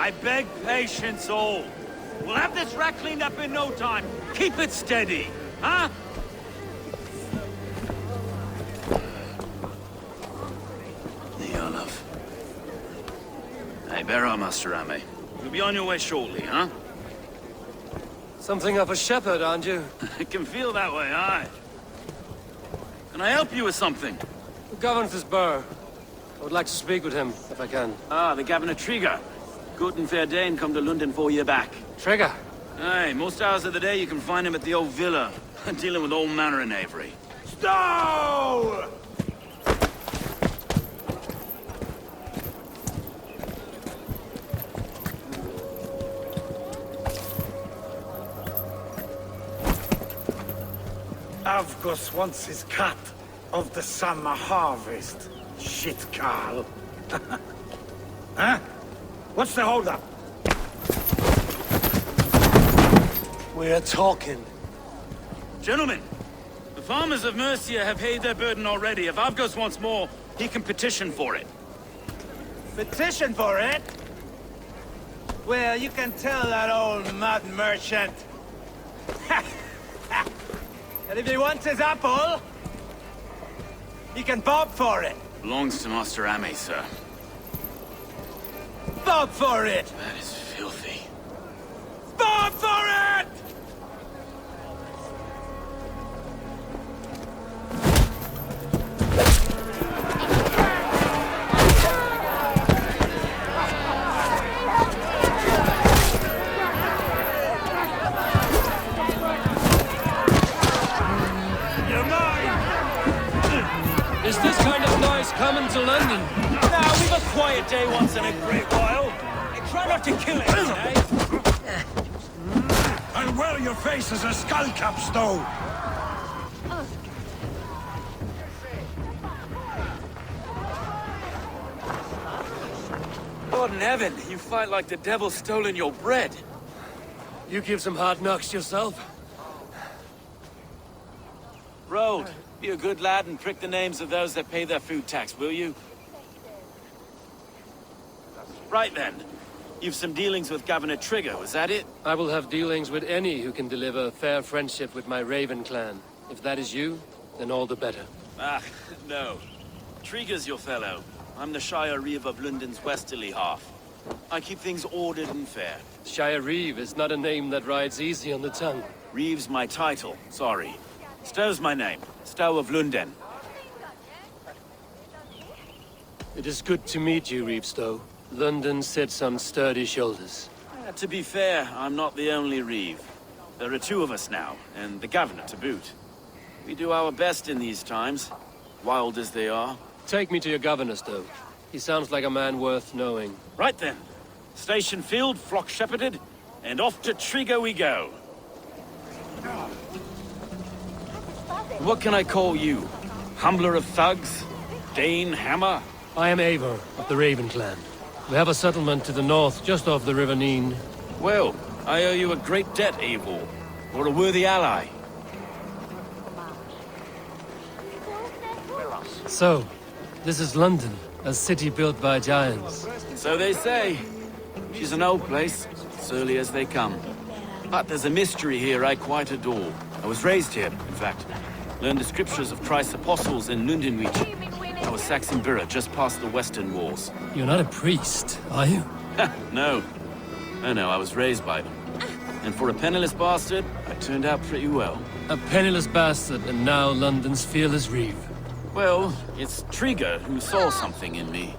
I beg patience, all. We'll have this rat cleaned up in no time. Keep it steady, huh? Love. Hey, bear our Master Ame. You'll be on your way shortly, huh? Something of a shepherd, aren't you? It can feel that way, aye. Can I help you with something? Who governs this burr? I would like to speak with him, if I can. Ah, the Governor Trigger. Good and fair Dane come to London 4 year back. Trigger? Aye, most hours of the day you can find him at the old villa, dealing with all manner of knavery. Stow! Avgos wants his cut of the summer harvest. Shit, Carl. Huh? What's the holdup? We're talking. Gentlemen, the farmers of Mercia have paid their burden already. If Avgos wants more, he can petition for it. Petition for it? Well, you can tell that old mud merchant. And if he wants his apple, he can bob for it. Belongs to Master Ame, sir. Bob for it! That is filthy. Bob for it! Is this kind of noise coming to London? Now, we've a quiet day once in a great while. Hey, try not to kill it, eh? And wear your face as a skullcap, Stow! God in heaven, you fight like the devil's stolen your bread. You give some hard knocks yourself? Road, be a good lad and prick the names of those that pay their food tax, will you? Right then. You've some dealings with Governor Trigger, was that it? I will have dealings with any who can deliver fair friendship with my Raven clan. If that is you, then all the better. Ah, no. Trigger's your fellow. I'm the Shire Reeve of London's westerly half. I keep things ordered and fair. Shire Reeve is not a name that rides easy on the tongue. Reeve's my title, sorry. Stow's my name. Stow of London. It is good to meet you, Reeve Stow. London sits on sturdy shoulders. To be fair, I'm not the only Reeve. There are two of us now, and the Governor to boot. We do our best in these times, wild as they are. Take me to your governor, Stow. He sounds like a man worth knowing. Right then. Station filled, flock shepherded, and off to Trigger we go. What can I call you? Humbler of thugs? Dane Hammer? I am Eivor of the Raven clan. We have a settlement to the north, just off the River Neen. Well, I owe you a great debt, Eivor. You're a worthy ally. So, this is London, a city built by giants. So they say. She's an old place, surly as they come. But there's a mystery here I quite adore. I was raised here, in fact. Learned the scriptures of Christ's apostles in Lundenwich. I was Saxon Borough, just past the western walls. You're not a priest, are you? No. No, I was raised by them. And for a penniless bastard, I turned out pretty well. A penniless bastard, and now London's fearless Reeve. Well, it's Trigger who saw something in me.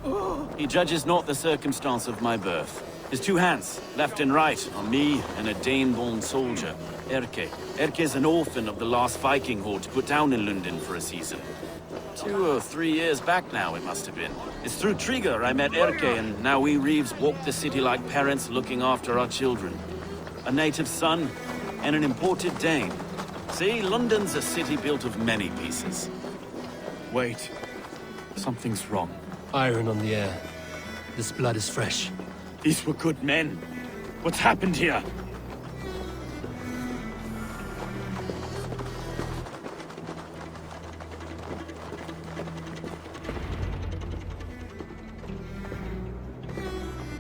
He judges not the circumstance of my birth. His two hands, left and right, on me and a Dane-born soldier, Erke. Erke's an orphan of the last Viking horde put down in London for a season. 2 or 3 years back now, it must have been. It's through Trigger I met Erke, and now we Reeves walk the city like parents looking after our children. A native son, and an imported Dane. See, London's a city built of many pieces. Wait. Something's wrong. Iron on the air. This blood is fresh. These were good men. What's happened here?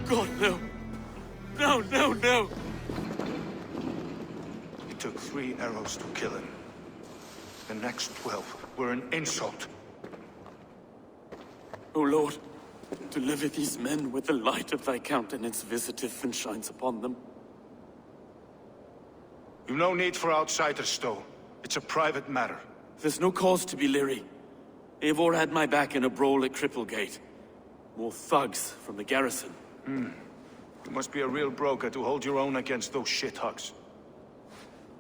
God, no. No! It took 3 arrows to kill him. The next 12 were an insult. O Lord, deliver these men with the light of thy countenance visiteth and shines upon them. You've no need for outsiders, Stowe. It's a private matter. There's no cause to be leery. Eivor had my back in a brawl at Cripplegate. More thugs from the garrison. You must be a real broker to hold your own against those shithugs.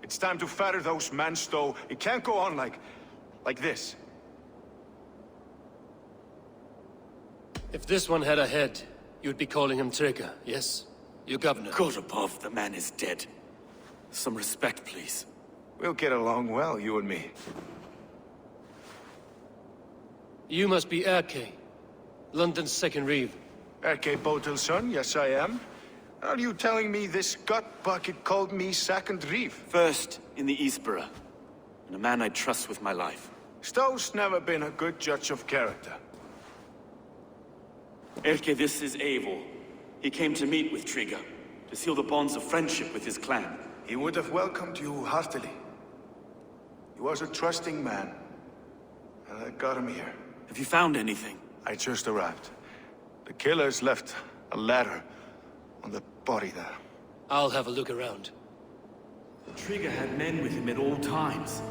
It's time to fetter those men, Stowe. It can't go on like this. If this one had a head, you'd be calling him Trigger, yes? Your governor. God above, the man is dead. Some respect, please. We'll get along well, you and me. You must be Erke, London's second reeve. Erke Botel's son, yes I am. Are you telling me this gut bucket called me second reeve? First in the Eastborough, and a man I trust with my life. Stowe's never been a good judge of character. Erke, this is Eivor. He came to meet with Trigger, to seal the bonds of friendship with his clan. He would have welcomed you heartily. He was a trusting man, and I got him here. Have you found anything? I just arrived. The killers left a letter on the body there. I'll have a look around. Trigger had men with him at all times.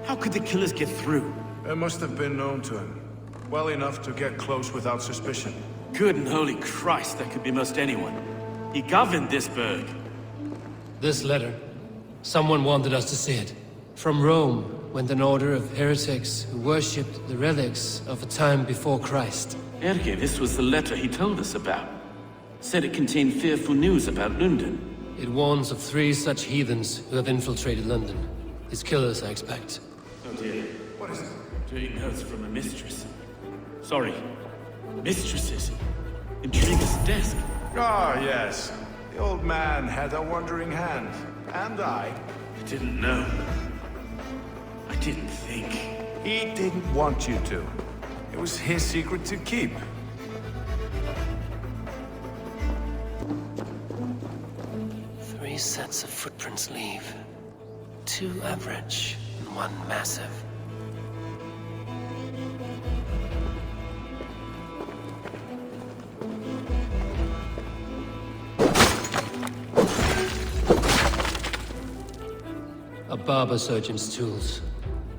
How could the killers get through? They must have been known to him. Well enough to get close without suspicion. Good and holy Christ, that could be most anyone. He governed this burg. This letter. Someone wanted us to see it. From Rome went an order of heretics who worshipped the relics of a time before Christ. Erke, this was the letter he told us about. Said it contained fearful news about London. It warns of 3 such heathens who have infiltrated London. His killers, I expect. Oh dear. What is it? Dirty notes from a mistress. Sorry. Mistresses. In Trigger's desk. Ah, yes. The old man had a wandering hand. And I. I didn't know. I didn't think. He didn't want you to. It was his secret to keep. Three sets of footprints leave. 2 average and 1 massive. A barber surgeon's tools.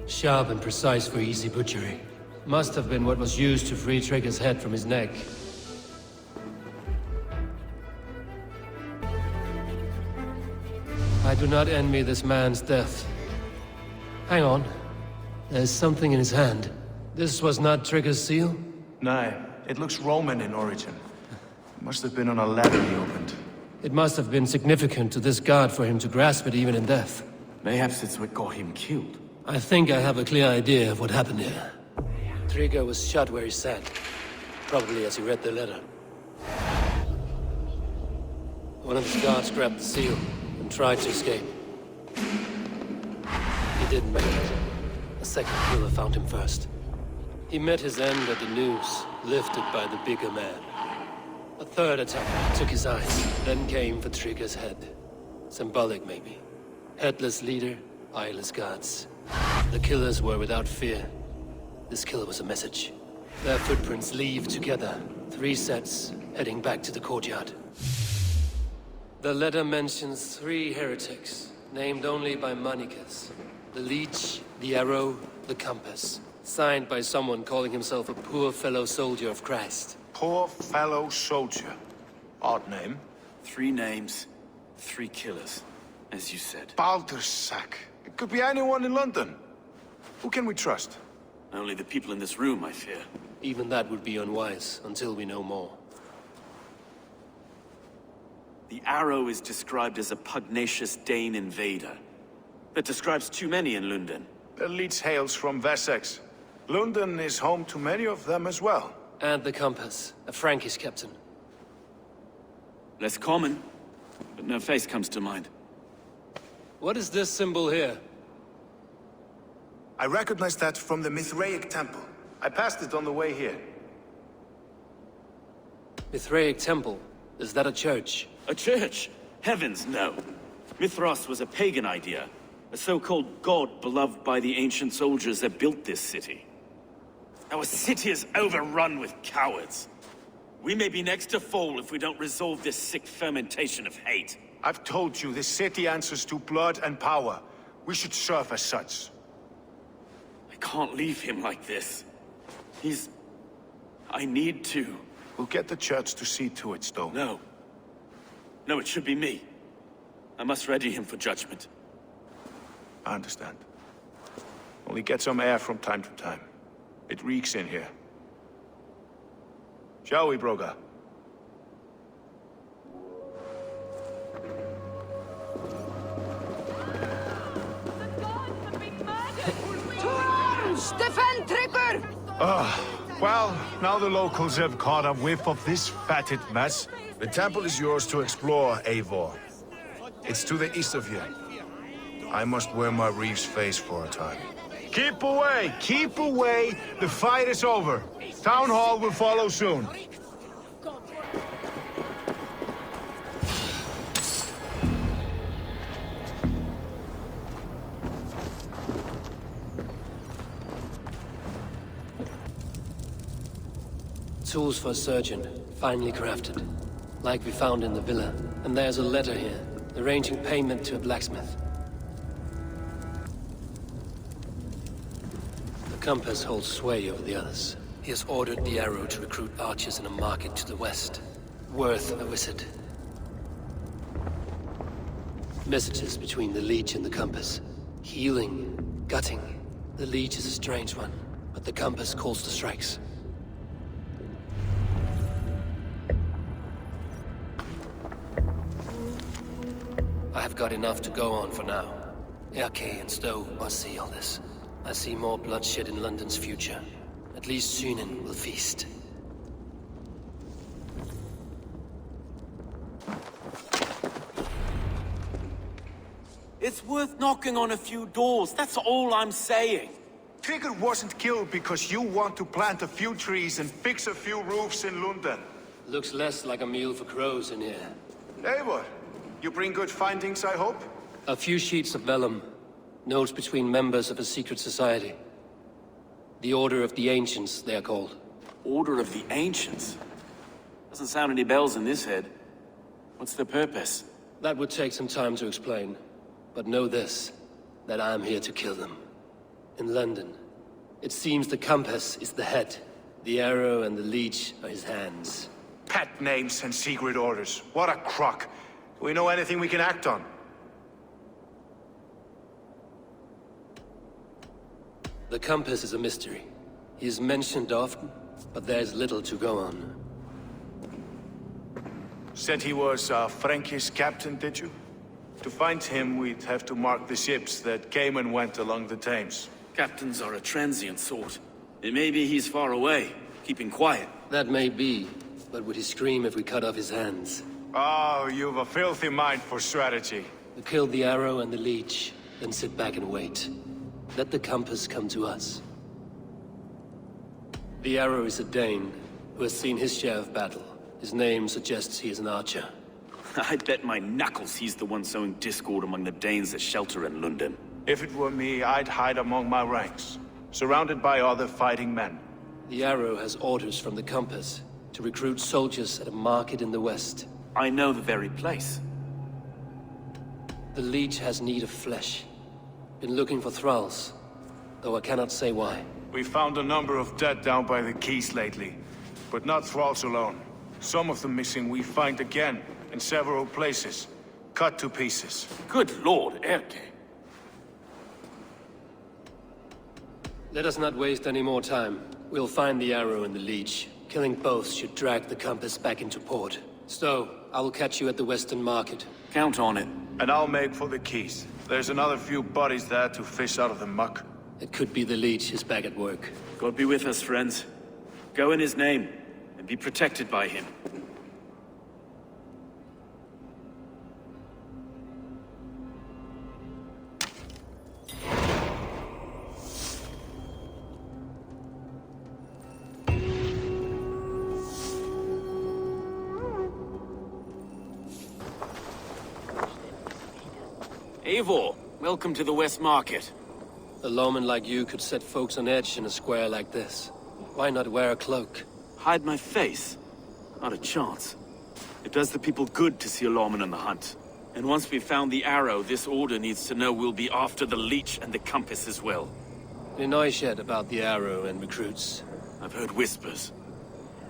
Sharp and precise for easy butchery. Must have been what was used to free Trigger's head from his neck. I do not envy this man's death. Hang on. There's something in his hand. This was not Trigger's seal? No, it looks Roman in origin. It must have been on a ladder he opened. It must have been significant to this god for him to grasp it even in death. Mayhaps it's what got him killed. I think I have a clear idea of what happened here. Trigger was shot where he sat. Probably as he read the letter. One of his guards grabbed the seal and tried to escape. He didn't make it. A second killer found him first. He met his end at the noose, lifted by the bigger man. A third attacker took his eyes, then came for Trigger's head. Symbolic, maybe. Headless leader, eyeless guards. The killers were without fear. This killer was a message. Their footprints leave together. 3 sets, heading back to the courtyard. The letter mentions 3 heretics, named only by Manicus. The Leech, the Arrow, the Compass. Signed by someone calling himself a poor fellow soldier of Christ. Poor fellow soldier. Odd name. 3 names, 3 killers, as you said. Baldersack. It could be anyone in London. Who can we trust? Only the people in this room, I fear. Even that would be unwise, until we know more. The Arrow is described as a pugnacious Dane invader. That describes too many in London. The Leech hails from Wessex. London is home to many of them as well. And the Compass, a Frankish captain. Less common, but no face comes to mind. What is this symbol here? I recognize that from the Mithraic temple. I passed it on the way here. Mithraic temple? Is that a church? A church? Heavens, no. Mithras was a pagan idea. A so-called god beloved by the ancient soldiers that built this city. Our city is overrun with cowards. We may be next to fall if we don't resolve this sick fermentation of hate. I've told you, this city answers to blood and power. We should serve as such. I can't leave him like this. I need to. We'll get the church to see to it, Stowe. No. No, it should be me. I must ready him for judgment. I understand. Only get some air from time to time. It reeks in here. Shall we, Broga? Defend Trigger! Well, now the locals have caught a whiff of this fatted mess. The temple is yours to explore, Eivor. It's to the east of here. I must wear my reeve's face for a time. Keep away! Keep away! The fight is over. Town Hall will follow soon. Tools for a surgeon, finely crafted. Like we found in the villa. And there's a letter here, arranging payment to a blacksmith. The compass holds sway over the others. He has ordered the arrow to recruit archers in a market to the west. Worth a visit. Messages between the leech and the compass. Healing, gutting. The leech is a strange one, but the compass calls the strikes. I have got enough to go on for now. Erke and Stowe must see all this. I see more bloodshed in London's future. At least Sunan will feast. It's worth knocking on a few doors, that's all I'm saying. Trigger wasn't killed because you want to plant a few trees and fix a few roofs in London. Looks less like a meal for crows in here. Eivor, you bring good findings, I hope? A few sheets of vellum. Notes between members of a secret society. The Order of the Ancients, they are called. Order of the Ancients? Doesn't sound any bells in this head. What's the purpose? That would take some time to explain. But know this, that I am here to kill them. In London, it seems the compass is the head. The arrow and the leech are his hands. Pet names and secret orders. What a crock. Do we know anything we can act on? The compass is a mystery. He is mentioned often, but there's little to go on. Said he was a Frankish captain, did you? To find him, we'd have to mark the ships that came and went along the Thames. Captains are a transient sort. It may be he's far away, keeping quiet. That may be, but would he scream if we cut off his hands? Oh, you've a filthy mind for strategy. We kill the arrow and the leech, then sit back and wait. Let the compass come to us. The arrow is a Dane, who has seen his share of battle. His name suggests he is an archer. I'd bet my knuckles he's the one sowing discord among the Danes that shelter in London. If it were me, I'd hide among my ranks, surrounded by other fighting men. The arrow has orders from the compass to recruit soldiers at a market in the west. I know the very place. The leech has need of flesh. Been looking for thralls, though I cannot say why. We found a number of dead down by the quays lately, but not thralls alone. Some of the missing we find again, in several places, cut to pieces. Good lord, Erke. Let us not waste any more time. We'll find the arrow and the leech. Killing both should drag the compass back into port. Stowe, I will catch you at the Western Market. Count on it. And I'll make for the quays. There's another few bodies there to fish out of the muck. It could be the leech is back at work. God be with us, friends. Go in his name, and be protected by him. Eivor, welcome to the West Market. A lawman like you could set folks on edge in a square like this. Why not wear a cloak? Hide my face? Not a chance. It does the people good to see a lawman on the hunt. And once we've found the arrow, this order needs to know we'll be after the leech and the compass as well. You know yet about the arrow and recruits? I've heard whispers.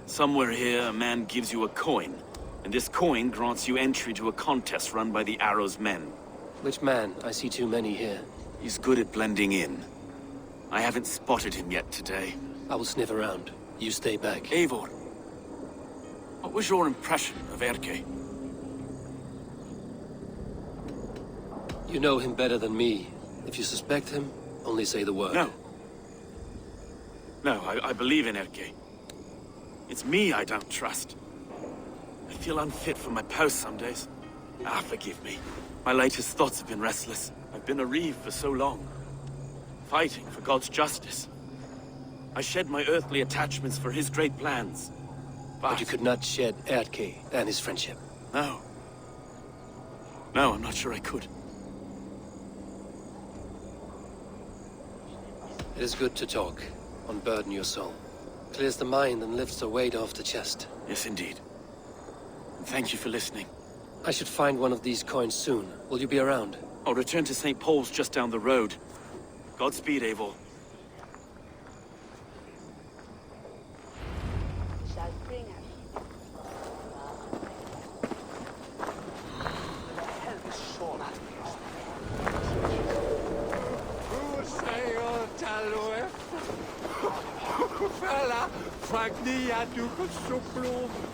Somewhere here, a man gives you a coin, and this coin grants you entry to a contest run by the Arrow's men. Which man? I see too many here. He's good at blending in. I haven't spotted him yet today. I will sniff around. You stay back. Eivor, what was your impression of Erke? You know him better than me. If you suspect him, only say the word. No. No, I believe in Erke. It's me I don't trust. I feel unfit for my post some days. Forgive me. My latest thoughts have been restless. I've been a reeve for so long. Fighting for God's justice. I shed my earthly attachments for his great plans. But you could not shed Erke and his friendship. No. No, I'm not sure I could. It is good to talk. Unburden your soul. Clears the mind and lifts the weight off the chest. Yes, indeed. And thank you for listening. I should find one of these coins soon. Will you be around? I'll return to St. Paul's just down the road. Godspeed, Eivor.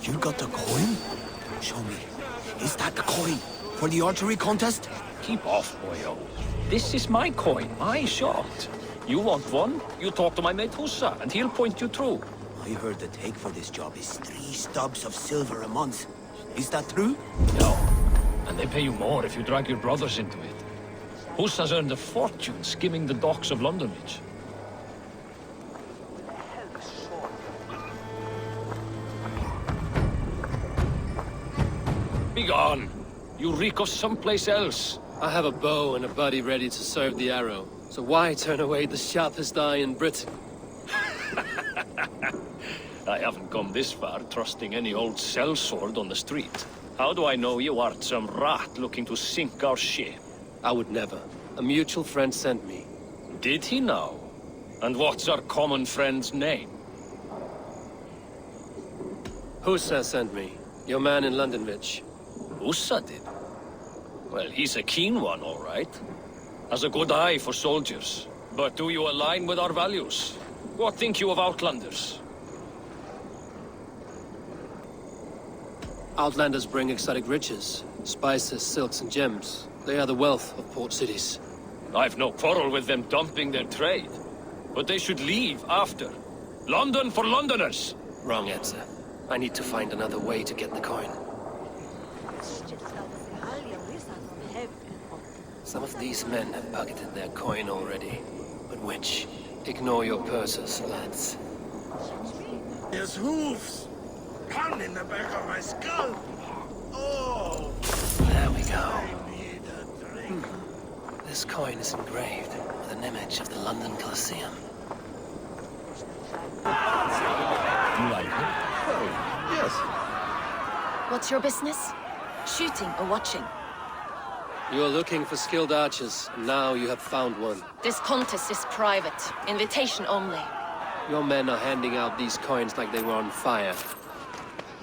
You got the coin? Show me. Is that the coin? For the archery contest? Keep off, boyo. This is my coin, my shot. You want one? You talk to my mate Hussa, and he'll point you through. I heard the take for this job is 3 stubs of silver a month. Is that true? No. And they pay you more if you drag your brothers into it. Hussa's earned a fortune skimming the docks of London Beach. Begone! You reek of someplace else. I have a bow and a buddy ready to serve the arrow. So why turn away the sharpest eye in Britain? I haven't come this far trusting any old sellsword on the street. How do I know you aren't some rat looking to sink our ship? I would never. A mutual friend sent me. Did he now? And what's our common friend's name? Hussa sent me. Your man in London Beach. Hussa did? Well, he's a keen one, all right. Has a good eye for soldiers. But do you align with our values? What think you of Outlanders? Outlanders bring exotic riches. Spices, silks, and gems. They are the wealth of port cities. I've no quarrel with them dumping their trade. But they should leave after. London for Londoners! Wrong answer. I need to find another way to get the coin. Some of these men have pocketed their coin already. But which? Ignore your purses, lads. His hooves! Pound in the back of my skull! Oh! There we go. This coin is engraved with an image of the London Colosseum. You like it? Yes. What's your business? Shooting or watching? You are looking for skilled archers, and now you have found one. This contest is private. Invitation only. Your men are handing out these coins like they were on fire.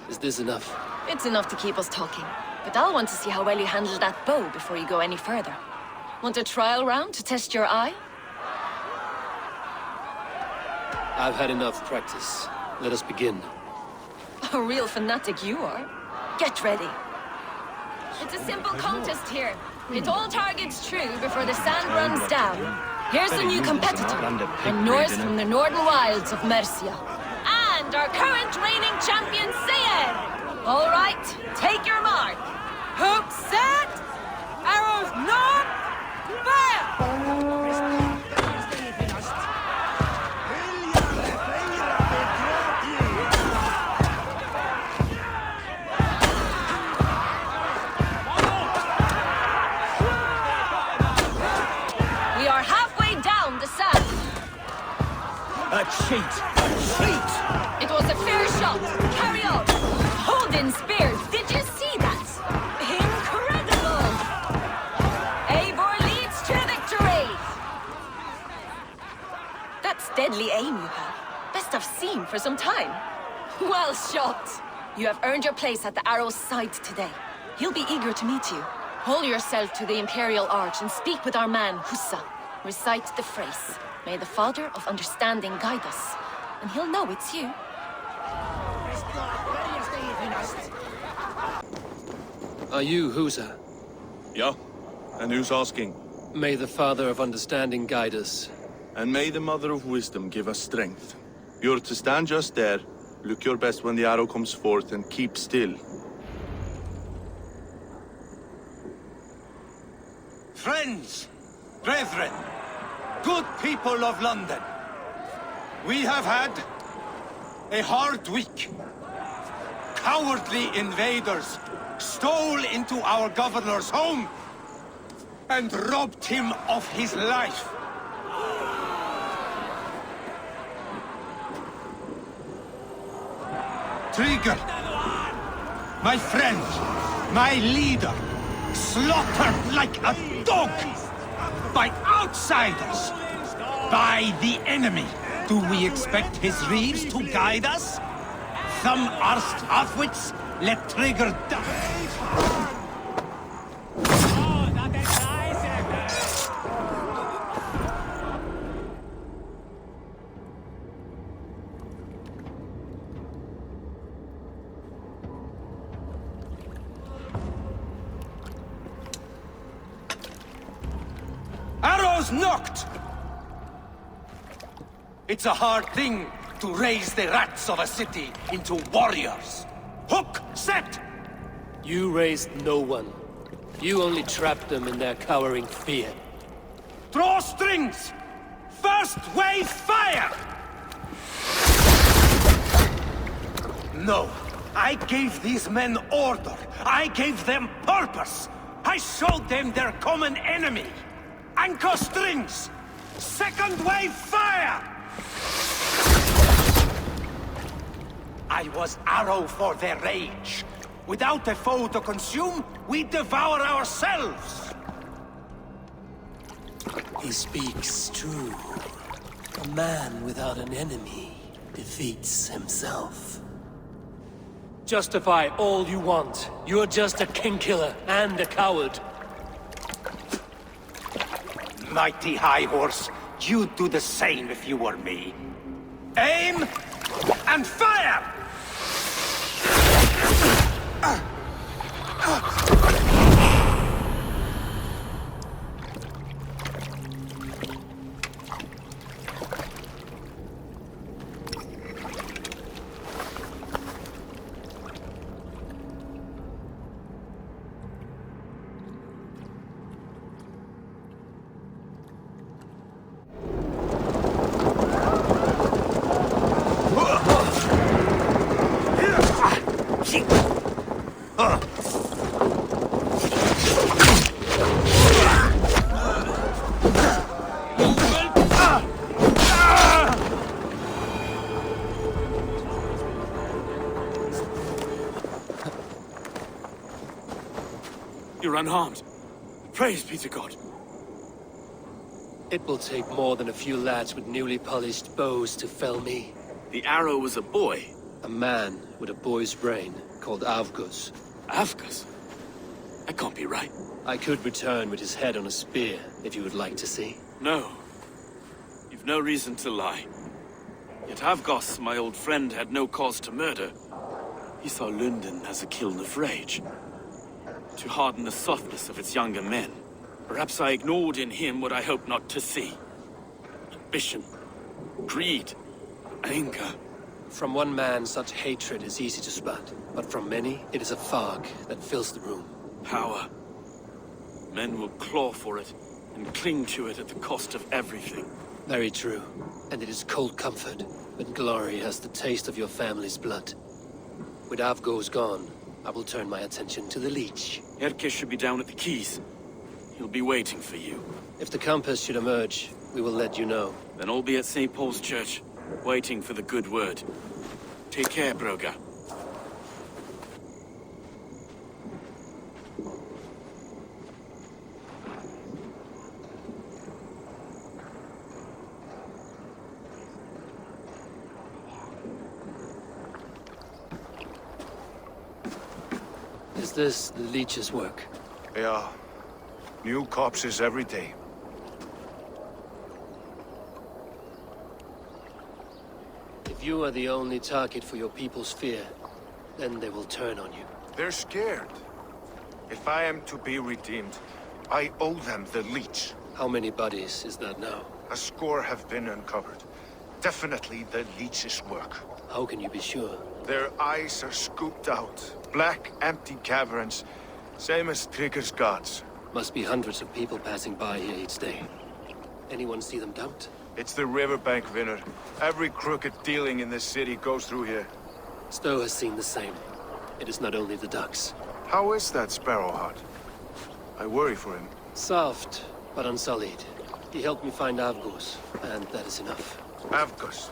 Is this enough? It's enough to keep us talking. But I'll want to see how well you handle that bow before you go any further. Want a trial round to test your eye? I've had enough practice. Let us begin. A real fanatic you are. Get ready. It's a simple contest here. Hit all targets true before the sand runs down. Here's the new competitor, and Norse from the northern wilds of Mercia. And our current reigning champion, Sayer! All right, take your mark. Hook set! Arrows north! Fire! time. Well shot. You have earned your place at the Arrow's side today. He'll be eager to meet you. Hold yourself to the Imperial Arch and speak with our man, Hussa. Recite the phrase. May the Father of Understanding guide us. And he'll know it's you. Are you Husa? Yeah? And who's asking? May the Father of Understanding guide us. And may the Mother of Wisdom give us strength. You're to stand just there, look your best when the arrow comes forth, and keep still. Friends, brethren, good people of London, we have had a hard week. Cowardly invaders stole into our governor's home and robbed him of his life. Trigger, my friend, my leader, slaughtered like a dog by outsiders, by the enemy. Do we expect his reeves to guide us? Some arsed halfwits let Trigger die. Arrows knocked! It's a hard thing to raise the rats of a city into warriors. Hook, set! You raised no one. You only trapped them in their cowering fear. Draw strings! First wave fire! No, I gave these men order. I gave them purpose. I showed them their common enemy. Anchor strings! Second wave fire! I was arrow for their rage. Without a foe to consume, we devour ourselves! He speaks true. A man without an enemy defeats himself. Justify all you want. You're just a king-killer and a coward. Mighty High Horse, you'd do the same if you were me. Aim and fire! You're unharmed. Praise be to God. It will take more than a few lads with newly polished bows to fell me. The arrow was a boy. A man with a boy's brain, called Avgus. Avgus? That can't be right. I could return with his head on a spear, if you would like to see. No. You've no reason to lie. Yet Avgos, my old friend, had no cause to murder. He saw London as a kiln of rage. To harden the softness of its younger men. Perhaps I ignored in him what I hoped not to see. Ambition, greed, anger. From one man, such hatred is easy to spot. But from many, it is a fog that fills the room. Power. Men will claw for it and cling to it at the cost of everything. Very true. And it is cold comfort when glory has the taste of your family's blood. With Avgos gone, I will turn my attention to the Leech. Erke should be down at the quays. He'll be waiting for you. If the compass should emerge, we will let you know. Then I'll be at St. Paul's Church, waiting for the good word. Take care, Broga. Is this the leech's work? Yeah. New corpses every day. If you are the only target for your people's fear, then they will turn on you. They're scared. If I am to be redeemed, I owe them the leech. How many bodies is that now? A score have been uncovered. Definitely the leech's work. How can you be sure? Their eyes are scooped out. Black, empty caverns. Same as Trigger's gods. Must be hundreds of people passing by here each day. Anyone see them dumped? It's the riverbank, Vinner. Every crooked dealing in this city goes through here. Stowe has seen the same. It is not only the ducks. How is that Sparrowheart? I worry for him. Soft, but unsullied. He helped me find Avgos, and that is enough. Avgus.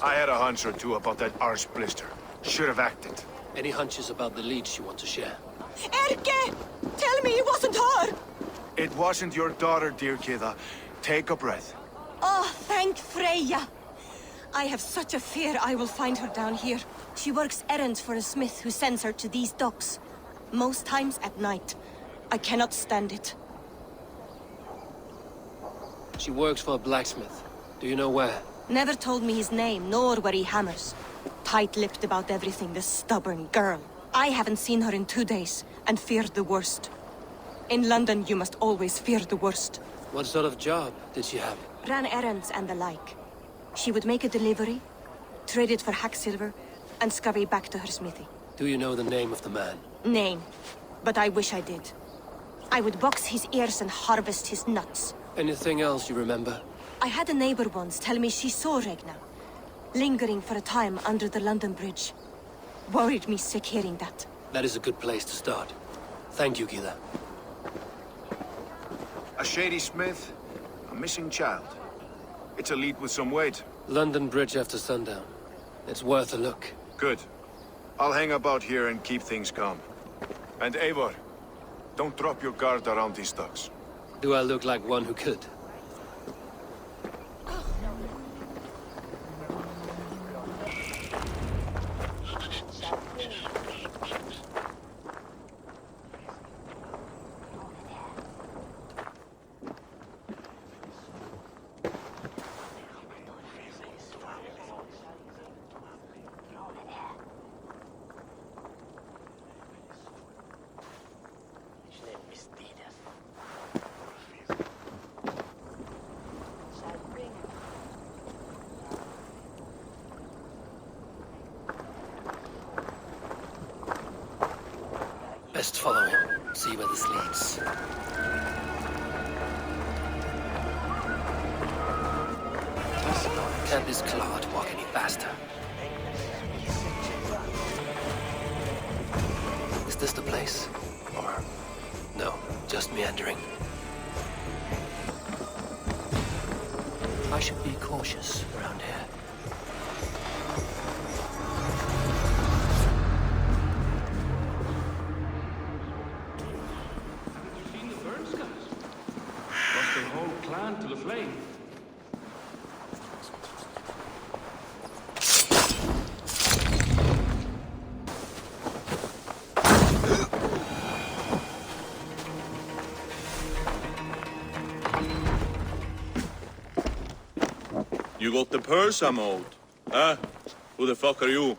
I had a hunch or two about that arse blister. Should have acted. Any hunches about the leech you want to share? Erke! Tell me it wasn't her! It wasn't your daughter, dear Kida. Take a breath. Oh, thank Freya. I have such a fear I will find her down here. She works errands for a smith who sends her to these docks. Most times at night. I cannot stand it. She works for a blacksmith. Do you know where? Never told me his name, nor where he hammers. Tight-lipped about everything, this stubborn girl. I haven't seen her in 2 days, and feared the worst. In London, you must always fear the worst. What sort of job did she have? Ran errands and the like. She would make a delivery, trade it for hack silver, and scurry back to her smithy. Do you know the name of the man? Name. But I wish I did. I would box his ears and harvest his nuts. Anything else you remember? I had a neighbor once tell me she saw Regna, lingering for a time under the London Bridge. Worried me sick hearing that. That is a good place to start. Thank you, Gila. A shady smith, a missing child. It's a lead with some weight. London Bridge after sundown. It's worth a look. Good. I'll hang about here and keep things calm. And Eivor, don't drop your guard around these ducks. Do I look like one who could? Best follow him, see where this leads. Can't this clod walk any faster? Is this the place? Or... no, just meandering. I should be cautious around here. To the flame. You got the purse I'm owed. Huh? Who the fuck are you?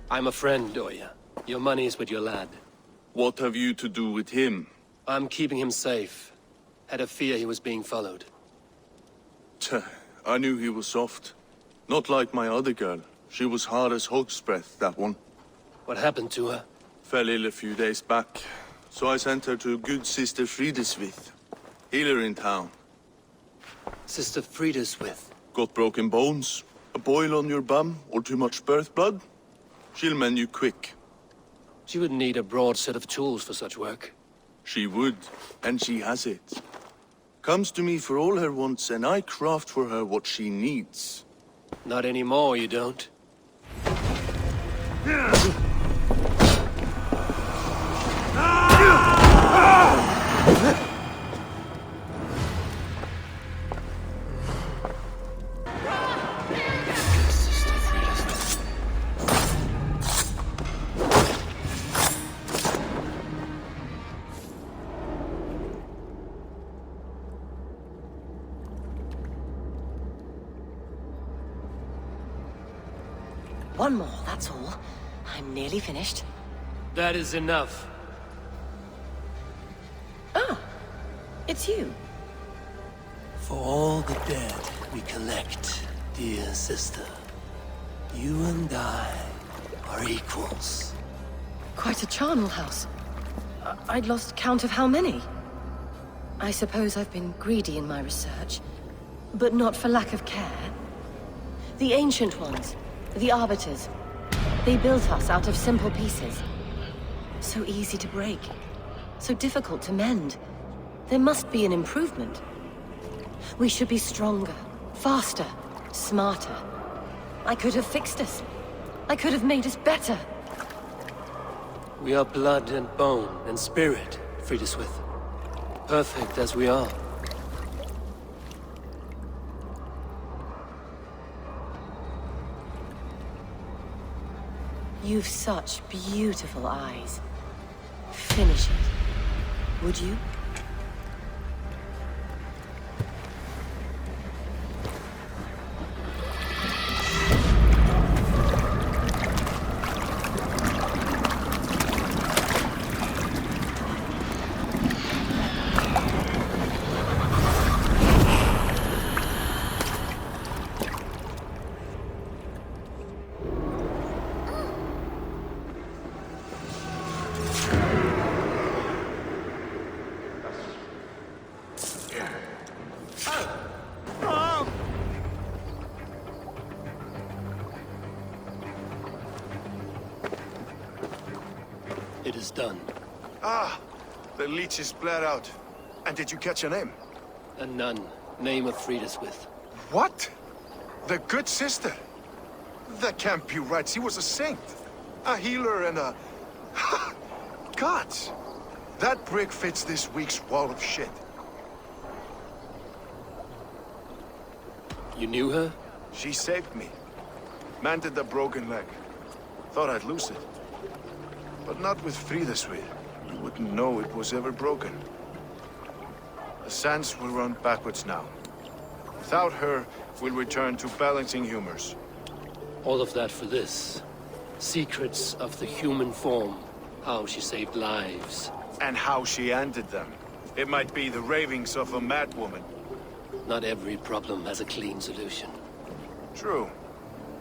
I'm a friend, Oya. Your money is with your lad. What have you to do with him? I'm keeping him safe. Had a fear he was being followed. Tch, I knew he was soft. Not like my other girl. She was hard as hog's breath, that one. What happened to her? Fell ill a few days back. So I sent her to good Sister Frideswith. Healer in town. Sister Frideswith. Got broken bones, a boil on your bum, or too much birth blood? She'll mend you quick. She would need a broad set of tools for such work. She would, and she has it. Comes to me for all her wants, and I craft for her what she needs. Not anymore, you don't. Sister Frideswith. One more, that's all. I'm nearly finished. That is enough. Ah, it's you. For all the dead we collect, dear sister, you and I are equals. Quite a charnel house. I'd lost count of how many. I suppose I've been greedy in my research, but not for lack of care. The Ancient Ones, the Arbiters, they built us out of simple pieces. So easy to break, so difficult to mend. There must be an improvement. We should be stronger, faster, smarter. I could have fixed us. I could have made us better. We are blood and bone and spirit, Friedeswith. Perfect as we are. You've such beautiful eyes. Finish it, would you? It is done. Ah, the leech is bled out. And did you catch her name? A nun, name of Friedeswith. What? The good sister? That can't be right. She was a saint. A healer and a... Gods! That brick fits this week's wall of shit. You knew her? She saved me. Mended the broken leg. Thought I'd lose it. But not with Friedeswith. You wouldn't know it was ever broken. The sands will run backwards now. Without her, we'll return to balancing humors. All of that for this. Secrets of the human form. How she saved lives. And how she ended them. It might be the ravings of a madwoman. Not every problem has a clean solution. True.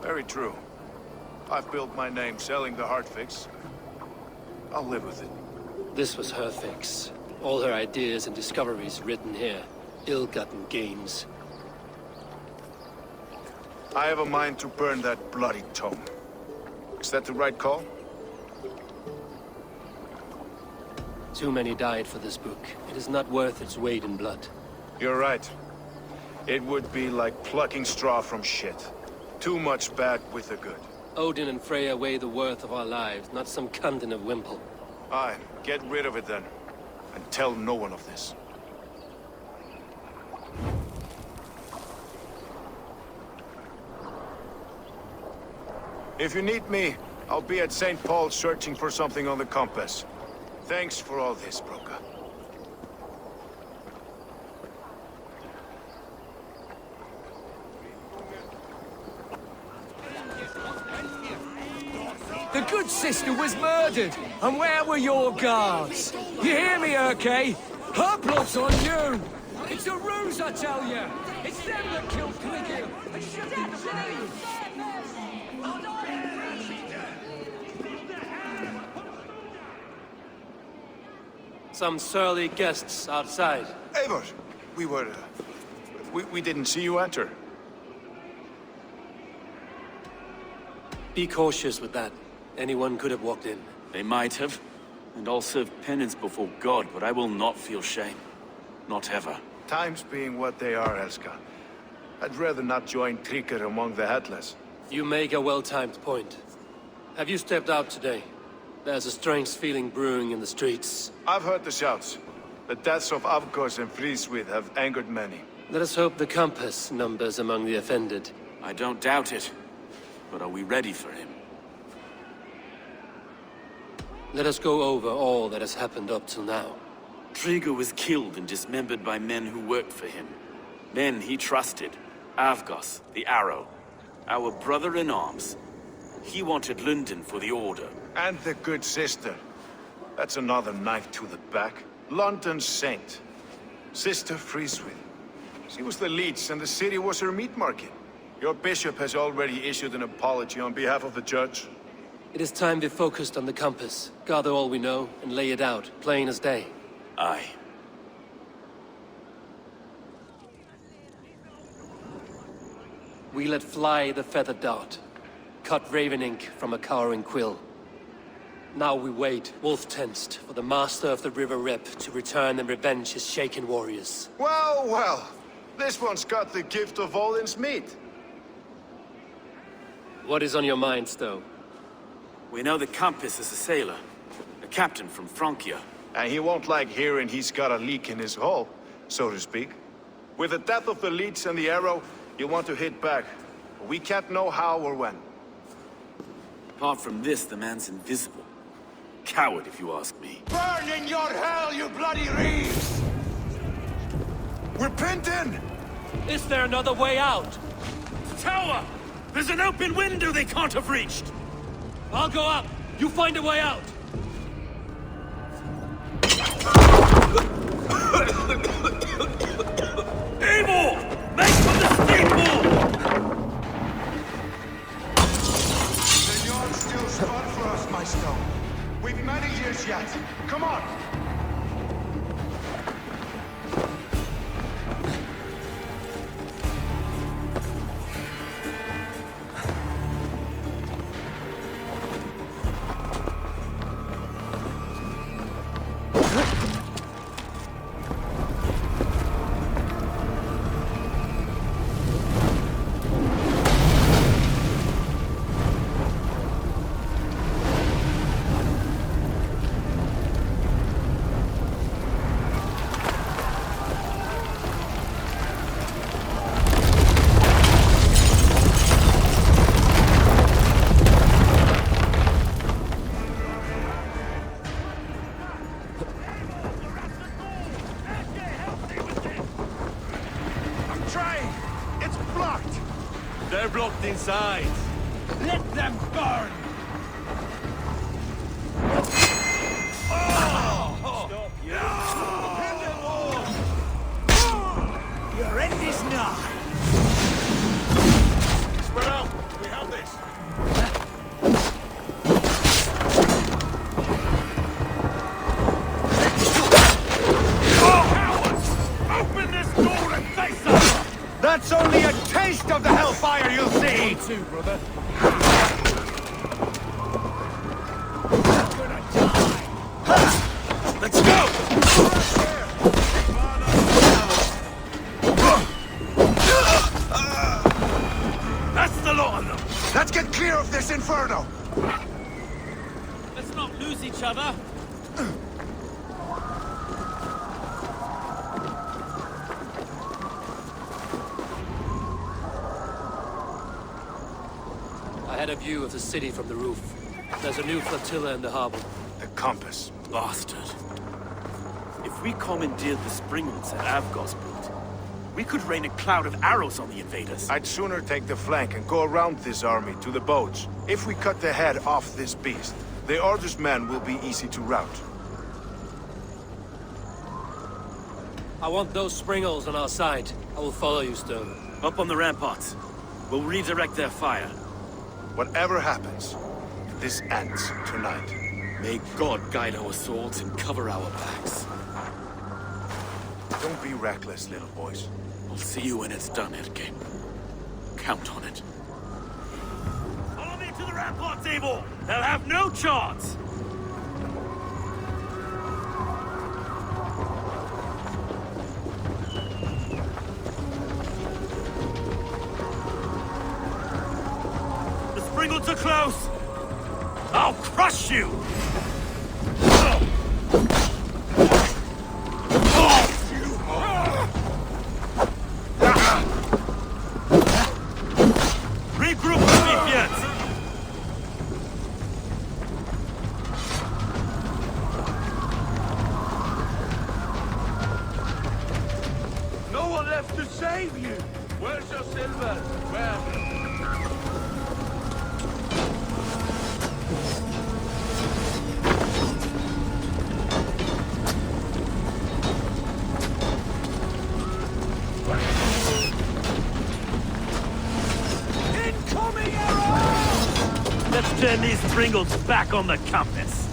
Very true. I've built my name selling the heart fix. I'll live with it. This was her fix. All her ideas and discoveries written here. Ill-gotten gains. I have a mind to burn that bloody tome. Is that the right call? Too many died for this book. It is not worth its weight in blood. You're right. It would be like plucking straw from shit. Too much bad with the good. Odin and Freya weigh the worth of our lives, not some cunt in a wimple. Aye, get rid of it then. And tell no one of this. If you need me, I'll be at St. Paul searching for something on the compass. Thanks for all this, Broca. The good sister was murdered, and where were your guards? You hear me, Urke? Her blood's on you! It's a ruse, I tell you! It's them that killed Cligil! They should be jailed! Some surly guests outside. Eivor! We didn't see you enter. Be cautious with that. Anyone could have walked in. They might have. And I'll serve penance before God, but I will not feel shame. Not ever. Times being what they are, Elska. I'd rather not join Tríkr among the Headless. You make a well-timed point. Have you stepped out today? There's a strange feeling brewing in the streets. I've heard the shouts. The deaths of Avgos and Frieswith have angered many. Let us hope the compass numbers among the offended. I don't doubt it. But are we ready for him? Let us go over all that has happened up till now. Trígr was killed and dismembered by men who worked for him. Men he trusted. Avgos, the Arrow. Our brother in arms. He wanted London for the Order. And the good sister. That's another knife to the back. London's saint. Sister Freeswith. She was the leech and the city was her meat market. Your bishop has already issued an apology on behalf of the church. It is time we focused on the compass, gather all we know, and lay it out, plain as day. Aye. We let fly the feathered dart, cut raven ink from a cowering quill. Now we wait, wolf-tensed, for the master of the River Rep to return and revenge his shaken warriors. Well, well. This one's got the gift of Odin's meat. What is on your mind, Stowe? We know that Campus is a sailor. A captain from Francia. And he won't like hearing he's got a leak in his hull, so to speak. With the death of the leech and the arrow, you'll want to hit back. We can't know how or when. Apart from this, the man's invisible. Coward, if you ask me. Burn in your hell, you bloody reeves! We're pinned in! Is there another way out? Tower! There's an open window they can't have reached! I'll go up! You find a way out! Eivor! Make for the steeple! The yard's still spot for us, my stone. We've many years yet. Come on! They're blocked inside. Let them burn! Stop you! Kill them all! Your end is nigh! Spread out! We have this! Cowards! Open this door and face us! That's only a taste of the hellfire you'll see! You too, brother. Let's go! That's the lot of them! Let's get clear of this inferno! Let's not lose each other. I had a view of the city from the roof. There's a new flotilla in the harbor. The compass. Bastard. If we commandeered the springboards at Avgos built, we could rain a cloud of arrows on the invaders. I'd sooner take the flank and go around this army to the boats. If we cut the head off this beast, the Order's men will be easy to rout. I want those springholes on our side. I will follow you, Stone. Up on the ramparts. We'll redirect their fire. Whatever happens, this ends tonight. May God guide our swords and cover our backs. Don't be reckless, little boys. I'll see you when it's done, Erke. Count on it. Follow me to the ramparts, Eivor! They'll have no chance! The springalds are close! I'll crush you! Regroup, Prometheans! No one left to save you! Where's your silver? Where? Let's turn these Pringles back on the compass.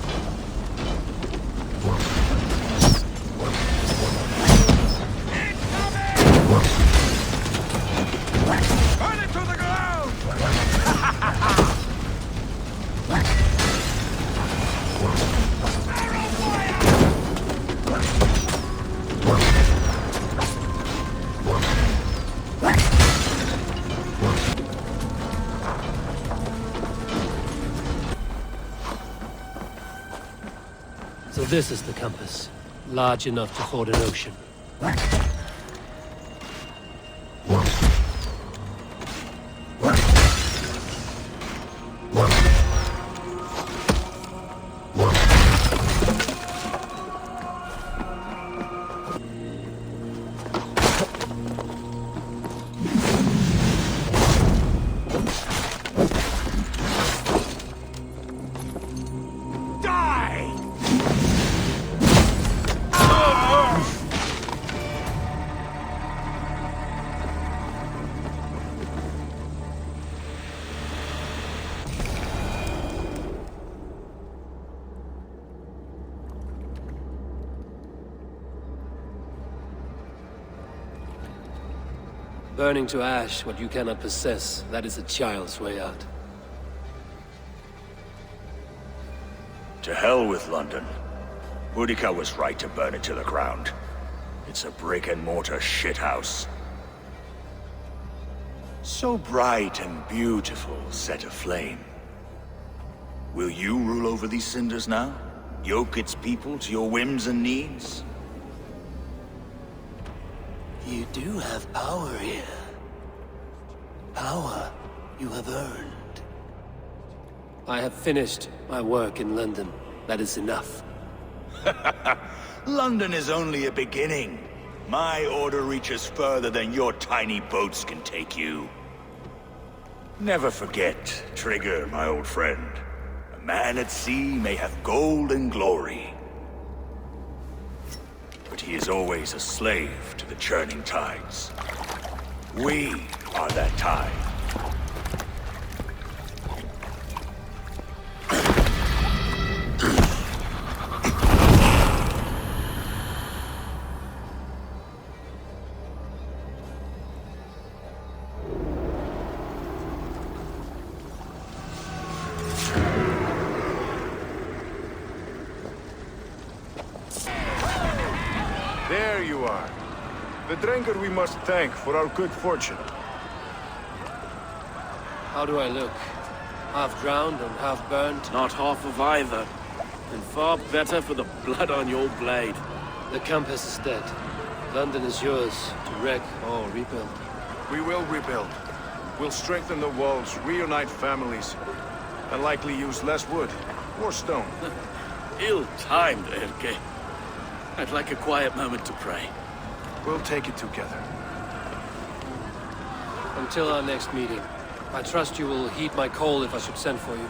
Burn it to the ground! So this is the compass. Large enough to ford an ocean. Burning to ash what you cannot possess, that is a child's way out. To hell with London. Boudica was right to burn it to the ground. It's a brick-and-mortar shithouse. So bright and beautiful, set aflame. Will you rule over these cinders now? Yoke its people to your whims and needs? You do have power here. Power you have earned. I have finished my work in London. That is enough. London is only a beginning. My order reaches further than your tiny boats can take you. Never forget, Trigger, my old friend. A man at sea may have gold and glory, but he is always a slave to the churning tides. We are that tide. There you are. The drinker we must thank for our good fortune. How do I look? Half drowned and half burnt? Not half of either. And far better for the blood on your blade. The compass is dead. London is yours to wreck or rebuild. We will rebuild. We'll strengthen the walls, reunite families, and likely use less wood, more stone. Ill-timed, Erke. I'd like a quiet moment to pray. We'll take it together. Until our next meeting, I trust you will heed my call if I should send for you.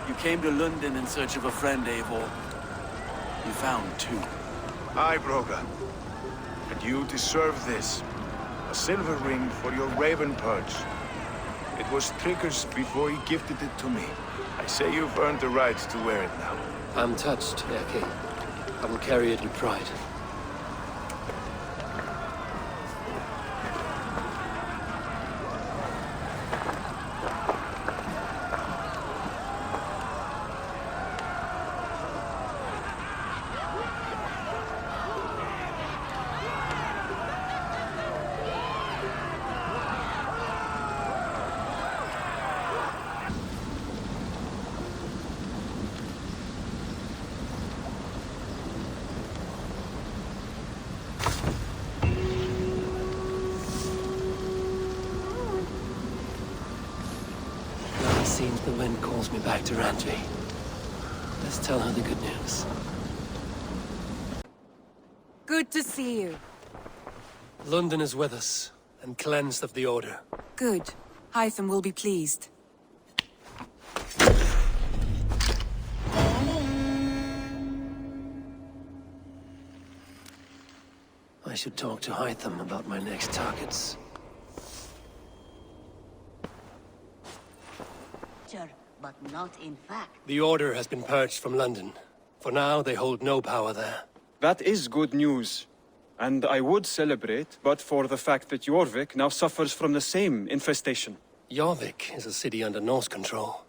You came to London in search of a friend, Eivor. You found two. Aye, Broga. And you deserve this. A silver ring for your raven perch. It was Trigger's before he gifted it to me. I say you've earned the right to wear it now. I'm touched, Erke. I will carry it with pride. Seems the wind calls me back to Randvi. Let's tell her the good news. Good to see you. London is with us, and cleansed of the Order. Good. Hytham will be pleased. I should talk to Hytham about my next targets. but not in fact. The Order has been purged from London. For now, they hold no power there. That is good news. And I would celebrate, but for the fact that Jorvik now suffers from the same infestation. Jorvik is a city under Norse control.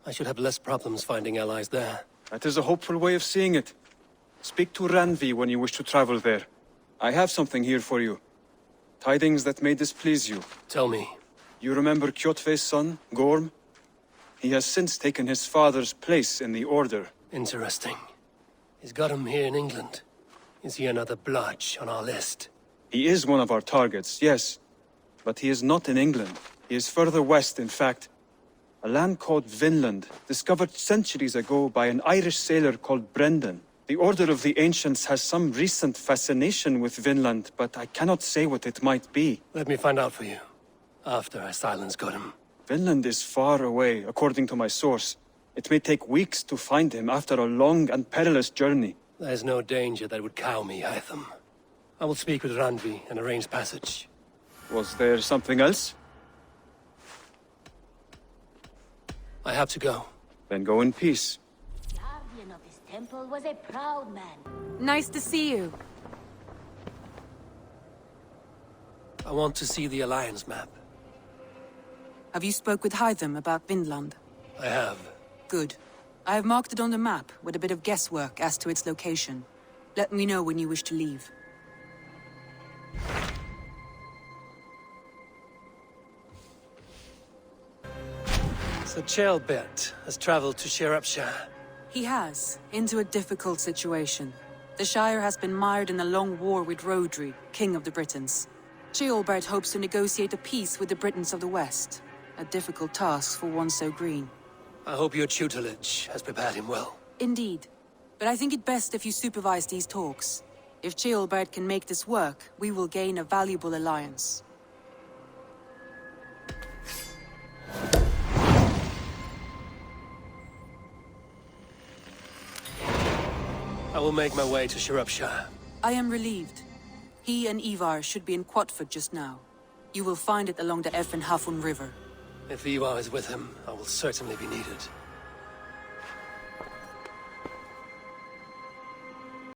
I should have less problems finding allies there. That is a hopeful way of seeing it. Speak to Ranvi when you wish to travel there. I have something here for you. Tidings that may displease you. Tell me. You remember Kjotve's son, Gorm? He has since taken his father's place in the Order. Interesting. He's got him here in England. Is he another blotch on our list? He is one of our targets, yes. But he is not in England. He is further west, in fact. A land called Vinland, discovered centuries ago by an Irish sailor called Brendan. The Order of the Ancients has some recent fascination with Vinland, but I cannot say what it might be. Let me find out for you, after I silence Godham. Vinland is far away, according to my source. It may take weeks to find him after a long and perilous journey. There's no danger that would cow me, Hytham. I will speak with Ranvi and arrange passage. Was there something else? I have to go. Then go in peace. The guardian of his temple was a proud man. Nice to see you. I want to see the Alliance map. Have you spoke with Hytham about Vinland? I have. Good. I have marked it on the map with a bit of guesswork as to its location. Let me know when you wish to leave. So Ceolbert has traveled to Shropshire. He has, into a difficult situation. The Shire has been mired in a long war with Rhodri, King of the Britons. Ceolbert hopes to negotiate a peace with the Britons of the West. A difficult task for one so green. I hope your tutelage has prepared him well. Indeed. But I think it best if you supervise these talks. If Ceolbert can make this work, we will gain a valuable alliance. I will make my way to Shropshire. I am relieved. He and Ivar should be in Quatford just now. You will find it along the Effen Hafun River. If Ivar is with him, I will certainly be needed.